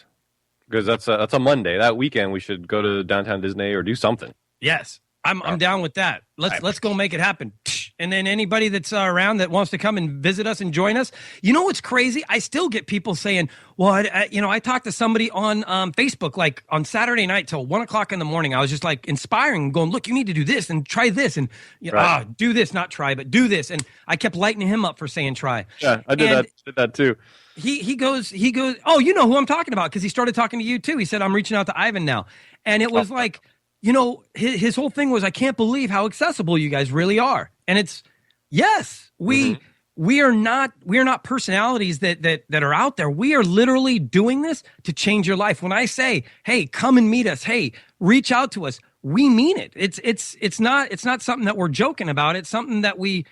because that's a Monday, that weekend we should go to downtown Disney or do something. Yes. I'm down with that. Let's go make it happen. And then anybody that's around that wants to come and visit us and join us. You know what's crazy? I still get people saying, well, I talked to somebody on Facebook, like on Saturday night till 1:00 in the morning. I was just like inspiring, going, look, you need to do this and try this and do this, not try, but do this. And I kept lighting him up for saying try. Yeah, I did that too. He goes, oh, you know who I'm talking about, because he started talking to you too. He said, I'm reaching out to Ivan now. And it was like, his whole thing was, I can't believe how accessible you guys really are. And it's, yes, we are not personalities that are out there. We are literally doing this to change your life. When I say, hey, come and meet us, hey, reach out to us, we mean it. It's not something that we're joking about. It's something that we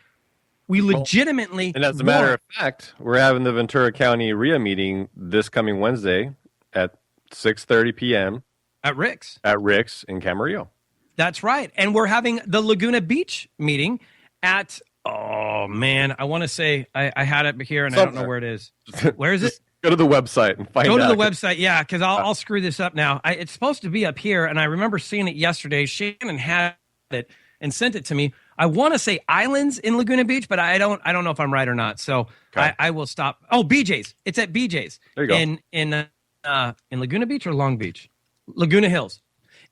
legitimately. And as a matter of fact, we're having the Ventura County RIA meeting this coming Wednesday at 6:30 p.m. At Rick's in Camarillo. That's right. And we're having the Laguna Beach meeting at, oh man, I want to say I had it here and I don't know where it is. Where is it? Go to the website and find out. Go to the website, yeah, because I'll screw this up now. It's supposed to be up here, and I remember seeing it yesterday. Shannon had it and sent it to me. I want to say Islands in Laguna Beach, but I don't know if I'm right or not. So I will stop. Oh, BJ's. It's at BJ's. There you go. In Laguna Beach or Long Beach? Laguna Hills.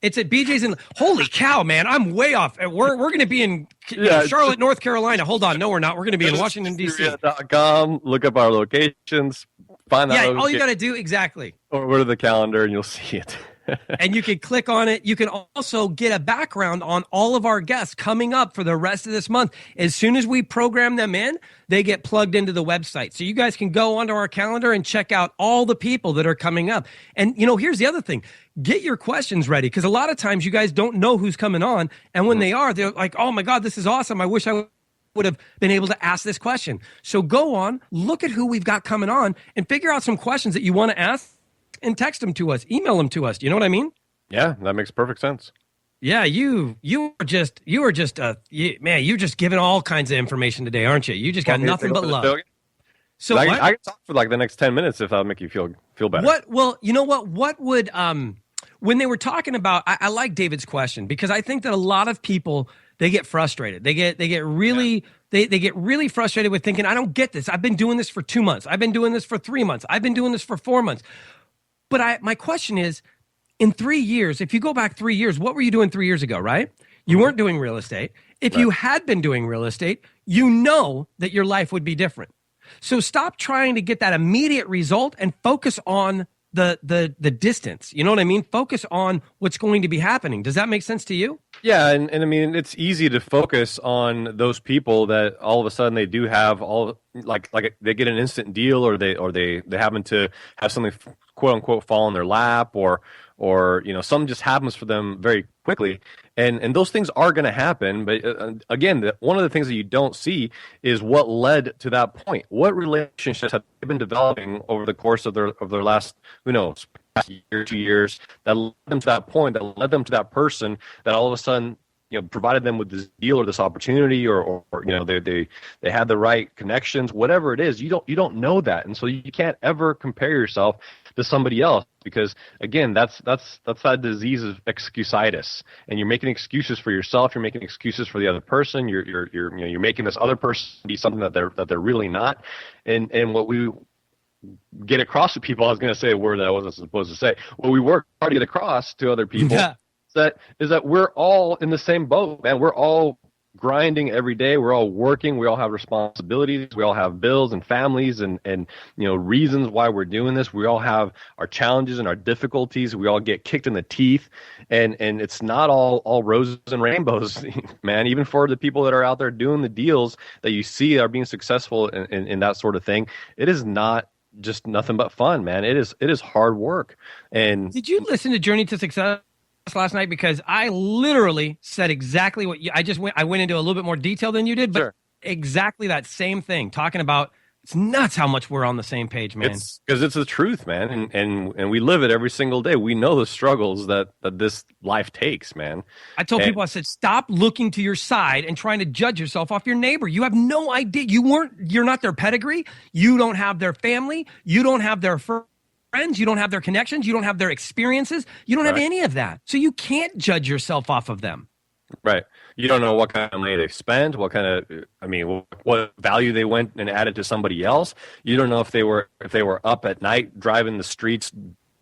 It's at BJ's in. Holy cow, man! I'm way off. We're going to be in Charlotte, North Carolina. Hold on, no, we're not. We're going to be in Washington D.C. Look up our locations. Find that. Yeah, all you got to do exactly. Or go to the calendar and you'll see it. And you can click on it. You can also get a background on all of our guests coming up for the rest of this month. As soon as we program them in, they get plugged into the website. So you guys can go onto our calendar and check out all the people that are coming up. And, here's the other thing. Get your questions ready, because a lot of times you guys don't know who's coming on. And when they are, they're like, oh, my God, this is awesome. I wish I would have been able to ask this question. So go on, look at who we've got coming on, and figure out some questions that you want to ask. And text them to us, email them to us. You know what I mean? Yeah, that makes perfect sense. Yeah, you were just giving all kinds of information today, aren't you? You just got nothing but love. So I can talk for like the next 10 minutes if that'll make you feel better. What? Well, you know what? What would when they were talking about? I like David's question, because I think that a lot of people, they get frustrated. They get really. Yeah. They get really frustrated with thinking, I don't get this. I've been doing this for 2 months. I've been doing this for 3 months. I've been doing this for 4 months. But my question is, in 3 years, if you go back 3 years, what were you doing 3 years ago, right? You weren't doing real estate. If you had been doing real estate, you know that your life would be different. So stop trying to get that immediate result and focus on the distance. You know what I mean? Focus on what's going to be happening. Does that make sense to you? Yeah, and I mean, it's easy to focus on those people that all of a sudden they do have like they get an instant deal, or they happen to have something quote unquote fall in their lap, or something just happens for them very quickly, and those things are going to happen. But again, one of the things that you don't see is what led to that point. What relationships have they been developing over the course of their last, who knows, past year, 2 years, that led them to that point, that led them to that person that all of a sudden provided them with this deal or this opportunity, or they had the right connections, whatever it is. You don't know that, and so you can't ever compare yourself to somebody else, because again, that's that disease of excusitis, and you're making excuses for yourself. You're making excuses for the other person. You're making this other person be something that they're really not. And what we get across to people, I was going to say a word that I wasn't supposed to say. What we work hard to get across to other people. Yeah. Is that we're all in the same boat, man. We're all grinding every day. We're all working. We all have responsibilities. We all have bills and families and reasons why we're doing this. We all have our challenges and our difficulties. We all get kicked in the teeth, and it's not all roses and rainbows, man. Even for the people that are out there doing the deals that you see are being successful in that sort of thing, it is not just nothing but fun, man. It is hard work. And did you listen to Journey to Success last night? Because I literally said exactly what I went into a little bit more detail than you did, but exactly that same thing, talking about it's nuts how much we're on the same page, man. It's because it's the truth, man. And we live it every single day. We know the struggles that this life takes, man. I told people, I said, stop looking to your side and trying to judge yourself off your neighbor. You have no idea. You're not their pedigree. You don't have their family. You don't have their friends. You don't have their connections. You don't have their experiences. You don't have any of that. So you can't judge yourself off of them. Right. You don't know what kind of money they spent, what value they went and added to somebody else. You don't know if they were up at night driving the streets,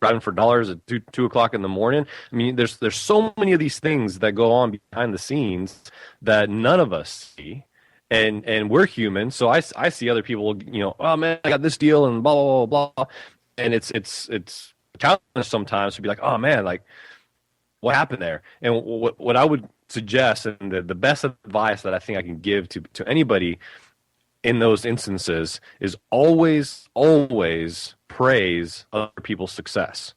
driving for dollars at 2 o'clock in the morning. I mean, there's so many of these things that go on behind the scenes that none of us see. And we're human. So I see other people, oh man, I got this deal and blah, blah, blah, blah. And it's challenging sometimes to be like, oh man, like what happened there? And what I would suggest, and the best advice that I think I can give to anybody in those instances, is always praise other people's success.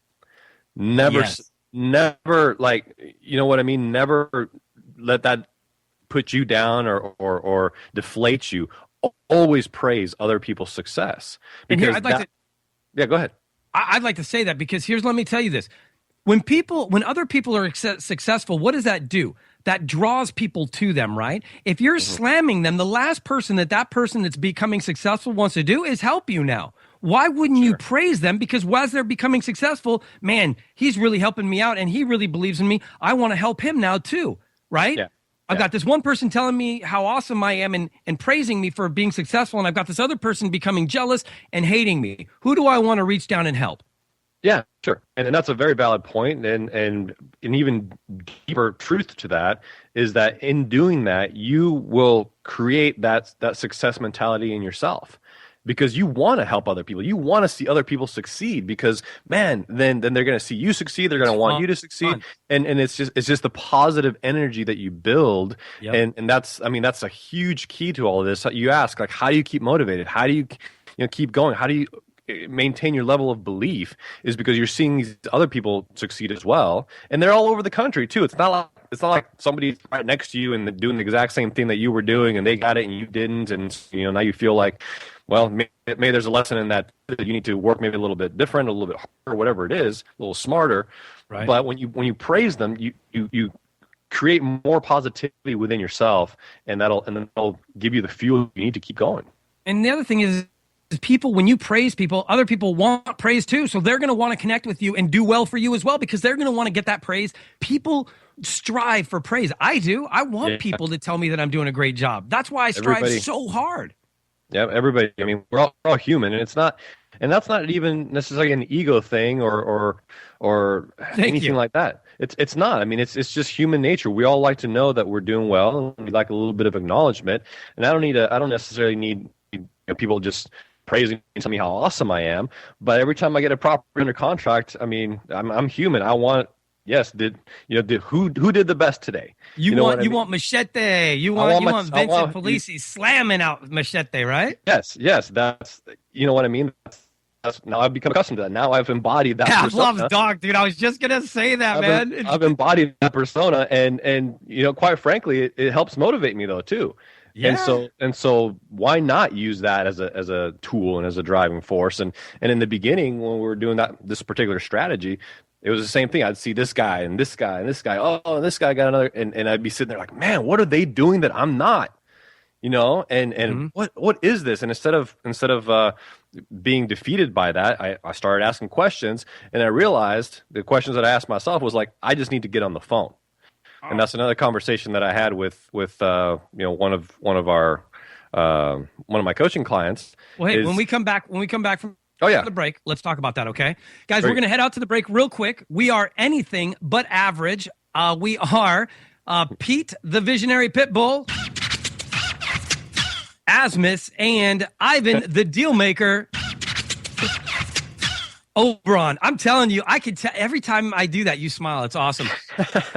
Never, like, you know what I mean? Never let that put you down or deflate you. Always praise other people's success. Because and here, yeah, go ahead. I'd like to say that because let me tell you this. when other people are successful, what does that do? That draws people to them, right? If you're slamming them, the last person that person that's becoming successful wants to do is help you now. Why wouldn't you praise them? Because as they're becoming successful, man, he's really helping me out and he really believes in me. I want to help him now too, right? Yeah. I've got this one person telling me how awesome I am and praising me for being successful, and I've got this other person becoming jealous and hating me. Who do I want to reach down and help? Yeah, sure. And that's a very valid point. And an even deeper truth to that is that in doing that, you will create that success mentality in yourself, because you want to help other people. You want to see other people succeed, because, man, then they're going to see you succeed. They're going to want you to succeed. And it's just the positive energy that you build. Yep. And that's a huge key to all of this. You ask, like, how do you keep motivated? How do you keep going? How do you maintain your level of belief? Is because you're seeing these other people succeed as well. And they're all over the country too. It's not like somebody's right next to you and doing the exact same thing that you were doing and they got it and you didn't. And, now you feel like, well, maybe there's a lesson in that you need to work maybe a little bit different, a little bit harder, whatever it is, a little smarter. Right. But when you praise them, you create more positivity within yourself, and that'll give you the fuel you need to keep going. And the other thing is people, when you praise people, other people want praise too. So they're going to want to connect with you and do well for you as well, because they're going to want to get that praise. People strive for praise. I do. I want people to tell me that I'm doing a great job. That's why I strive so hard. Yeah, everybody. I mean, we're all human, and that's not even necessarily an ego thing or anything like that. It's not. I mean, it's just human nature. We all like to know that we're doing well, and we like a little bit of acknowledgement. And I don't necessarily need people just praising me, telling me how awesome I am. But every time I get a property under contract, I mean, I'm human. I want. Yes, who did the best today? You want Machete. You want Vincent Polisi slamming out Machete, right? Yes. That's what I mean. That's now I've become accustomed to that. Now I've embodied that. Pavlov's dog, dude. I was just gonna say that, man. I've embodied that persona, and quite frankly, it helps motivate me though too. Yeah. And so why not use that as a tool and as a driving force? And in the beginning, when we were doing this particular strategy, it was the same thing. I'd see this guy and this guy and this guy. Oh, this guy got another, and I'd be sitting there like, man, what are they doing that I'm not? And what is this? And instead of being defeated by that, I started asking questions, and I realized the questions that I asked myself was like, I just need to get on the phone. And that's another conversation that I had with one of my coaching clients. Well, hey, when we come back from the break, let's talk about that, okay? Guys, we're going to head out to the break real quick. We are anything but average. We are Pete, the visionary pit bull, Asmus, and Ivan, the deal maker, Oberon. I'm telling you, I can tell every time I do that, you smile. It's awesome.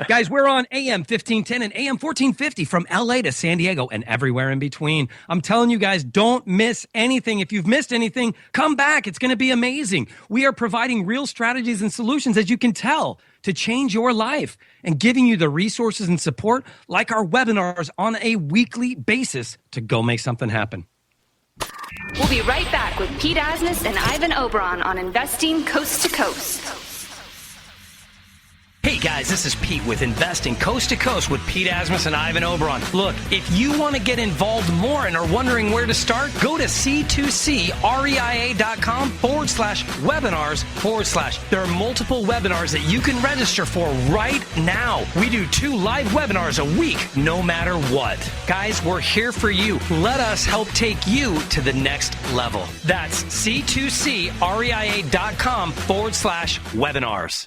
Guys, we're on AM 1510 and AM 1450 from LA to San Diego and everywhere in between. I'm telling you guys, don't miss anything. If you've missed anything, come back. It's going to be amazing. We are providing real strategies and solutions, as you can tell, to change your life and giving you the resources and support like our webinars on a weekly basis to go make something happen. We'll be right back with Pete Asmus and Ivan Oberon on Investing Coast to Coast. Hey guys, this is Pete with Investing Coast to Coast with Pete Asmus and Ivan Oberon. Look, if you want to get involved more and are wondering where to start, go to c2creia.com/webinars/. There are multiple webinars that you can register for right now. We do 2 live webinars a week, no matter what. Guys, we're here for you. Let us help take you to the next level. That's c2creia.com/webinars.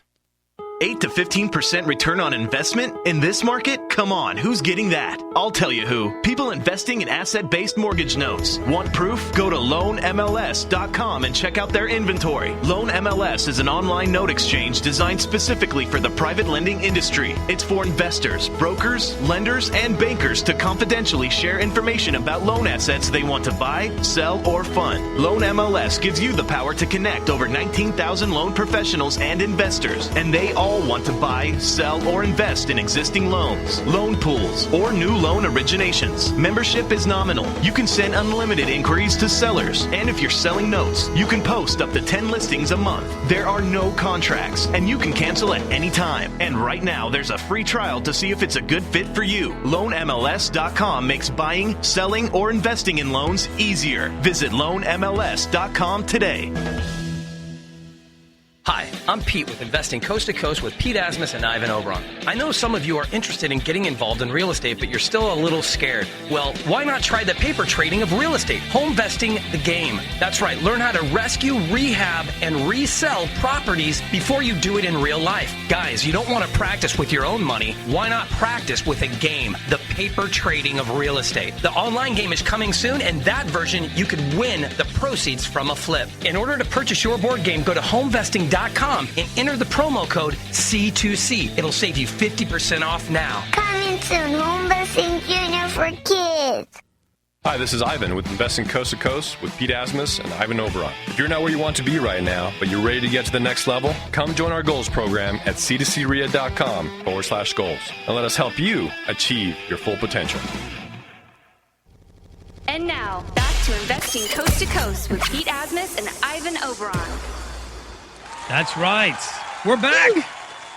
8 to 15% return on investment? In this market? Come on, who's getting that? I'll tell you who. People investing in asset-based mortgage notes. Want proof? Go to loanmls.com and check out their inventory. Loan MLS is an online note exchange designed specifically for the private lending industry. It's for investors, brokers, lenders, and bankers to confidentially share information about loan assets they want to buy, sell, or fund. Loan MLS gives you the power to connect over 19,000 loan professionals and investors, and they all all want to buy, sell, or invest in existing loans, loan pools, or new loan originations. Membership is nominal. You can send unlimited inquiries to sellers. And if you're selling notes, you can post up to 10 listings a month. There are no contracts, and you can cancel at any time. And right now, there's a free trial to see if it's a good fit for you. LoanMLS.com makes buying, selling, or investing in loans easier. Visit LoanMLS.com today. Hi, I'm Pete with Investing Coast to Coast with Pete Asmus and Ivan Oberon. I know some of you are interested in getting involved in real estate, but you're still a little scared. Well, why not try the paper trading of real estate? Home vesting the game. That's right. Learn how to rescue, rehab, and resell properties before you do it in real life. Guys, you don't want to practice with your own money. Why not practice with a game? The paper trading of real estate. The online game is coming soon, and that version, you could win the proceeds from a flip. In order to purchase your board game, go to homevesting.com and enter the promo code C2C. It'll save you 50% off now. Coming soon, Home Investing Junior for Kids. Hi, this is Ivan with Investing Coast to Coast with Pete Asmus and Ivan Oberon. If you're not where you want to be right now, but you're ready to get to the next level, come join our goals program at c2crea.com/goals and let us help you achieve your full potential. And now, back to Investing Coast to Coast with Pete Asmus and Ivan Oberon. That's right. We're back.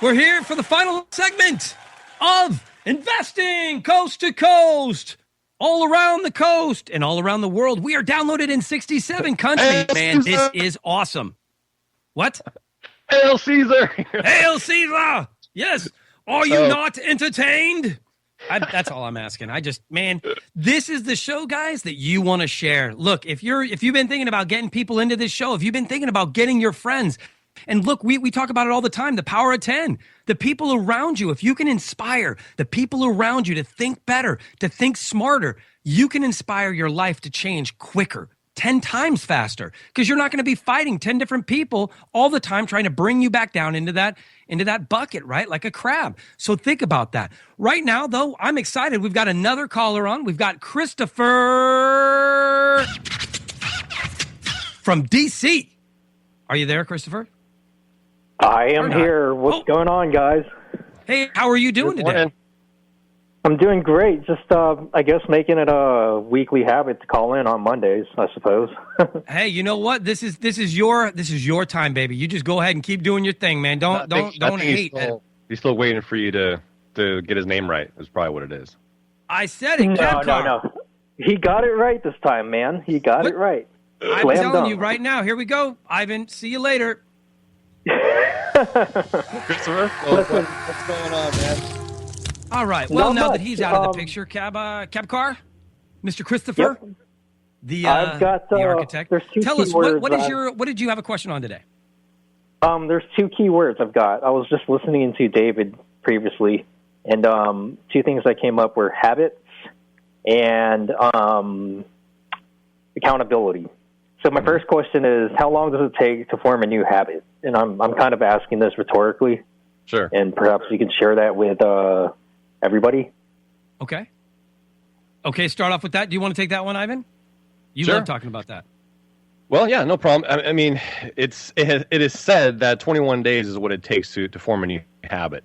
We're here for the final segment of Investing Coast to Coast. All around the coast and all around the world. We are downloaded in 67 countries, man. This is awesome. What? Hail Caesar! Hail Caesar! Yes. Are you not entertained? That's all I'm asking. This is the show, guys, that you want to share. Look, if you've been thinking about getting people into this show, if you've been thinking about getting your friends, and look, we talk about it all the time, the power of 10. The people around you, if you can inspire the people around you to think better, to think smarter, you can inspire your life to change quicker, 10 times faster, because you're not going to be fighting 10 different people all the time trying to bring you back down into that bucket, right? Like a crab. So think about that. Right now, though, I'm excited. We've got another caller on. We've got Christopher from DC. Are you there, Christopher? I am here. What's going on, guys? Hey, how are you doing today? I'm doing great. Just, I guess, making it a weekly habit to call in on Mondays, I suppose. Hey, you know what? This is your time, baby. You just go ahead and keep doing your thing, man. Don't hate. He's still waiting for you to get his name right. Is probably what it is. I said it. No. He got it right this time, man. He got it right. I'm telling you right now. Here we go, Ivan. See you later. Christopher, what's going on, man? All right. Well, now that he's out of the picture, cab car, Mr. Christopher, I've got, the architect. Tell us what did you have a question on today? There's two key words I've got. I was just listening to David previously, and two things that came up were habits and accountability. So my first question is, how long does it take to form a new habit? And I'm kind of asking this rhetorically. Sure. And perhaps you can share that with everybody. Okay, start off with that. Do you want to take that one, Ivan? You love talking about that. Well, yeah, no problem. I mean, it is said that 21 days is what it takes to form a new habit.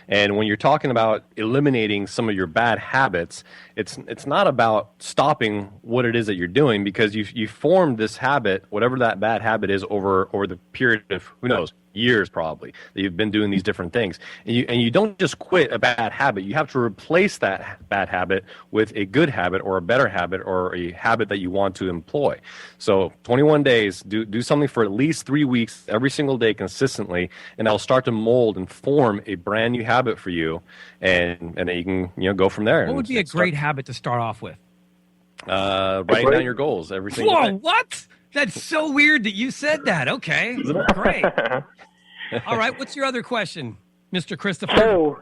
And when you're talking about eliminating some of your bad habits, it's not about stopping what it is that you're doing, because you formed this habit, whatever that bad habit is, over the period of, who knows, years probably, that you've been doing these different things. And you don't just quit a bad habit. You have to replace that bad habit with a good habit or a better habit or a habit that you want to employ. So 21 days, do something for at least 3 weeks every single day consistently, and that'll start to mold and form a brand new habit for you, and then you can go from there. What would be a great habit to start off with? Writing down your goals every single day. Whoa, what? That's so weird that you said that. Okay, great. All right, what's your other question, Mr. Christopher? So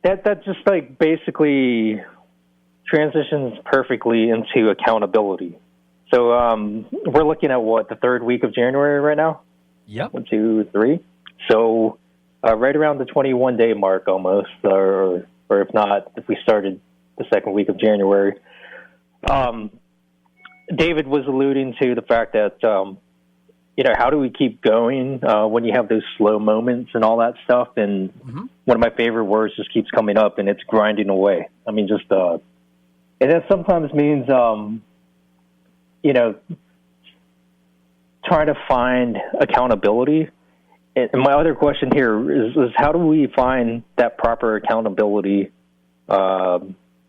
that just like basically transitions perfectly into accountability. So we're looking at what, the third week of January right now? Yep. 1, 2, 3. So right around the 21-day mark almost, or if not, if we started the second week of January. David was alluding to the fact that how do we keep going when you have those slow moments and all that stuff? And one of my favorite words just keeps coming up, and it's grinding away. I mean, just and that sometimes means trying to find accountability. And my other question here is how do we find that proper accountability?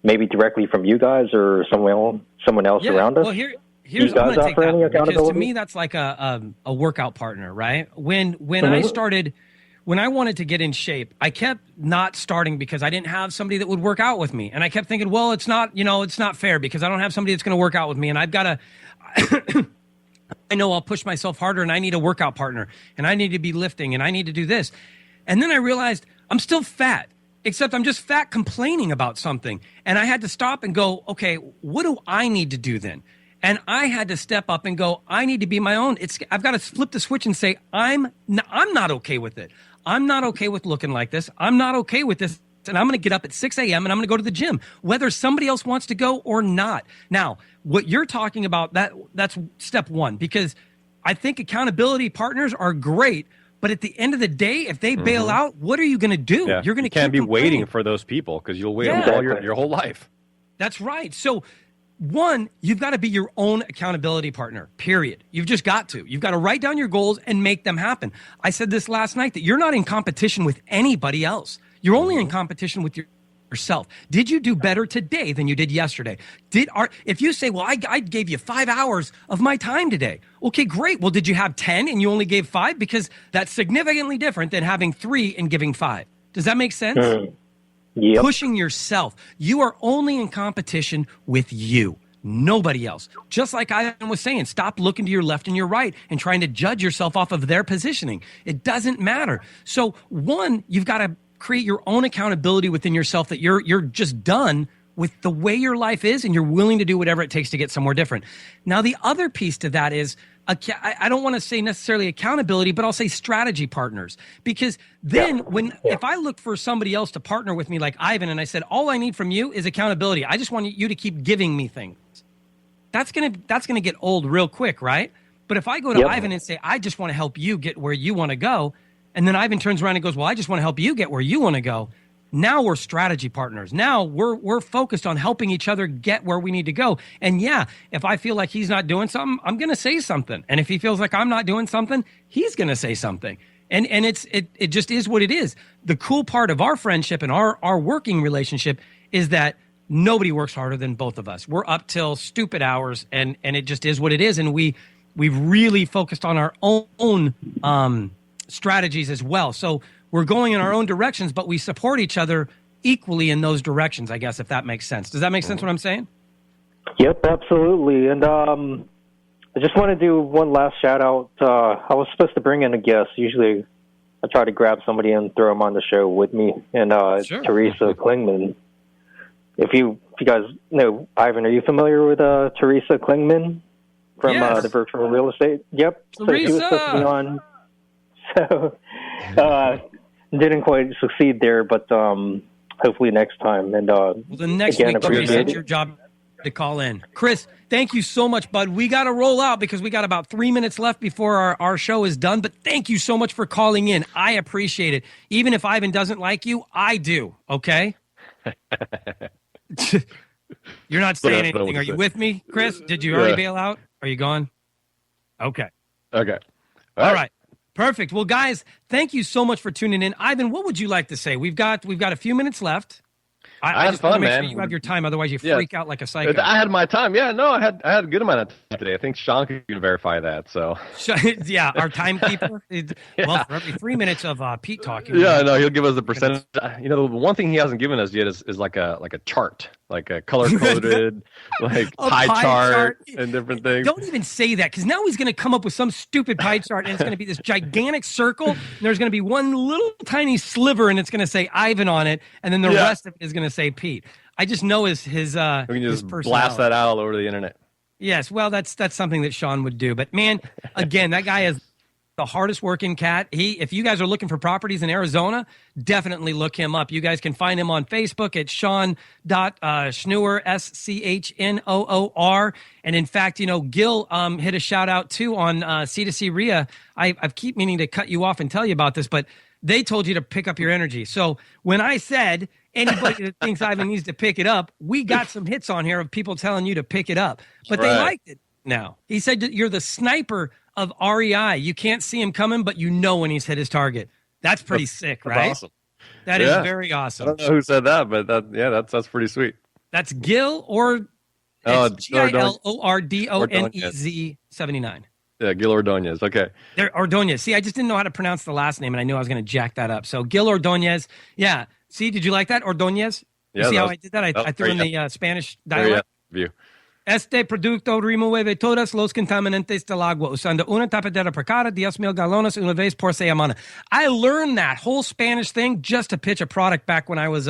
Maybe directly from you guys or someone else around us. Well, here's I'm going to take that one, because to me that's like a workout partner, right? When when I wanted to get in shape, I kept not starting because I didn't have somebody that would work out with me, and I kept thinking, well, it's not fair because I don't have somebody that's going to work out with me, and I've got to. I know I'll push myself harder, and I need a workout partner, and I need to be lifting, and I need to do this, and then I realized I'm still fat. Except I'm just fat complaining about something. And I had to stop and go, okay, what do I need to do then? And I had to step up and go, I need to be my own. I've got to flip the switch and say, I'm not okay with it. I'm not okay with looking like this. I'm not okay with this. And I'm going to get up at 6 a.m. and I'm going to go to the gym, whether somebody else wants to go or not. Now, what you're talking about, that's step one, because I think accountability partners are great. But at the end of the day, if they bail out, what are you going to do? Yeah. You're going to can't be waiting for those people because you'll wait all your whole life. That's right. So, one, you've got to be your own accountability partner, period. You've just got to. You've got to write down your goals and make them happen. I said this last night, that you're not in competition with anybody else. You're only in competition with yourself. Did you do better today than you did yesterday? If you say, well, I gave you 5 hours of my time today. Okay, great. Well, did you have 10 and you only gave 5? Because that's significantly different than having 3 and giving 5. Does that make sense? Yep. Pushing yourself. You are only in competition with you, nobody else. Just like I was saying, stop looking to your left and your right and trying to judge yourself off of their positioning. It doesn't matter. So, one, you've got to create your own accountability within yourself, that you're just done with the way your life is and you're willing to do whatever it takes to get somewhere different. Now, the other piece to that is, I don't want to say necessarily accountability, but I'll say strategy partners. Because then if I look for somebody else to partner with me like Ivan, and I said, all I need from you is accountability. I just want you to keep giving me things. That's gonna get old real quick, right? But if I go to Ivan and say, I just want to help you get where you want to go, and then Ivan turns around and goes, well, I just want to help you get where you want to go. Now we're strategy partners. Now we're focused on helping each other get where we need to go. And yeah, if I feel like he's not doing something, I'm going to say something. And if he feels like I'm not doing something, he's going to say something. And it just is what it is. The cool part of our friendship and our working relationship is that nobody works harder than both of us. We're up till stupid hours, and it just is what it is. And we've really focused on our own strategies as well. So we're going in our own directions, but we support each other equally in those directions, I guess, if that makes sense. Does that make sense what I'm saying? Yep, absolutely. And I just want to do one last shout out. I was supposed to bring in a guest. Usually I try to grab somebody and throw them on the show with me. And Sure. Teresa Klingman. If you guys know, Ivan, are you familiar with Teresa Klingman from Yes. the Virtual Real Estate? Yep. So she was supposed to be on. So didn't quite succeed there, but hopefully next time. And well, the next again, week, Teresa, appreciate it's it. your job to call in. Chris, thank you so much, bud. We got to roll out because we got about 3 minutes left before our show is done. But thank you so much for calling in. I appreciate it. Even if Ivan doesn't like you, I do. Okay. You're not saying anything. Are you with me, Chris? Did you already bail out? Are you gone? Okay. Okay. All right. Perfect. Well, guys, thank you so much for tuning in. Ivan, what would you like to say? We've got a few minutes left. I just want to make sure you have your time. Otherwise, you freak out like a psycho. I had my time. Yeah, no, I had a good amount of time today. I think Sean can verify that. So yeah, our timekeeper. Well, for every 3 minutes of Pete talking. Yeah, no, he'll give us the percentage. You know, the one thing he hasn't given us yet is like a chart, like a color coded, like pie chart and different things. Don't even say that, because now he's going to come up with some stupid pie chart, and it's going to be this gigantic circle. And there's going to be one little tiny sliver, and it's going to say Ivan on it, and then the rest of it is going to say Pete. I just know his we can just personality. blast that out all over the internet. Yes, well, that's something that Sean would do. But man, again, that guy is the hardest working cat. If you guys are looking for properties in Arizona, definitely look him up. You guys can find him on Facebook at Sean.Schnoor, SCHNOOR. And in fact, Gil hit a shout out too on C2C RIA. I keep meaning to cut you off and tell you about this, but they told you to pick up your energy. So when I said anybody that thinks Ivan needs to pick it up, we got some hits on here of people telling you to pick it up, but they liked it. Now he said that you're the sniper of REI. You can't see him coming, but you know when he's hit his target. That's pretty sick, right? Awesome. That is very awesome. I don't know who said that, but that's pretty sweet. That's Gil or GILORDONEZ 79. Yeah, Gil Ordonez. Okay. Ordonez. See, I just didn't know how to pronounce the last name, and I knew I was going to jack that up. So Gil Ordonez. Yeah. See, did you like that? Ordonez? You see how I did that? I threw in the Spanish dialect. View. Este producto remueve todos los contaminantes del agua usando una tapadera por cada 10,000 galones una vez por semana. I learned that whole Spanish thing just to pitch a product back when I was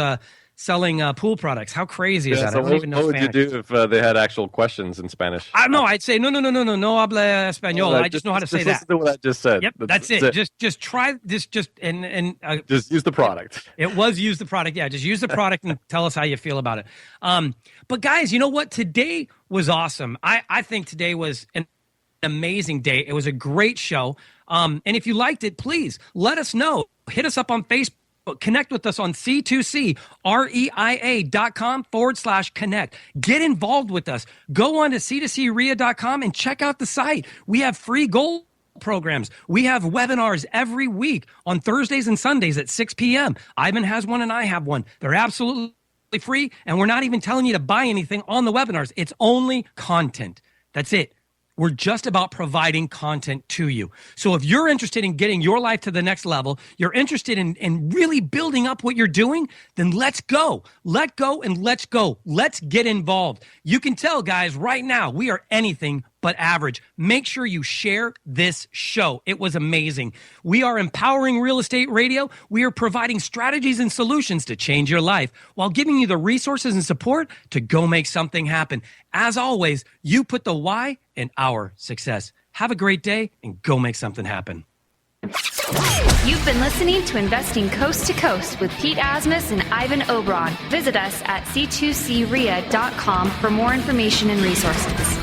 selling pool products. How crazy is that? So I don't even know Spanish. What would you do if they had actual questions in Spanish? No, I'd say no habla español. I just know how to say that. Listen to what I just said. Yep, that's it. Just try this. Just use the product. It was use the product. Yeah, just use the product and tell us how you feel about it. But guys, you know what? Today was awesome. I think today was an amazing day. It was a great show. And if you liked it, please let us know. Hit us up on Facebook. Connect with us on C2CREIA.com/connect. Get involved with us. Go on to C2CREIA.com and check out the site. We have free gold programs. We have webinars every week on Thursdays and Sundays at 6 p.m. Ivan has one and I have one. They're absolutely free, and we're not even telling you to buy anything on the webinars. It's only content. That's it. We're just about providing content to you. So if you're interested in getting your life to the next level, you're interested in really building up what you're doing, then let's go. Let go and let's go. Let's get involved. You can tell, guys, right now, we are anything but average. Make sure you share this show. It was amazing. We are empowering real estate radio. We are providing strategies and solutions to change your life while giving you the resources and support to go make something happen. As always, you put the why in our success. Have a great day and go make something happen. You've been listening to Investing Coast to Coast with Pete Asmus and Ivan Oberon. Visit us at C2CREIA.com for more information and resources.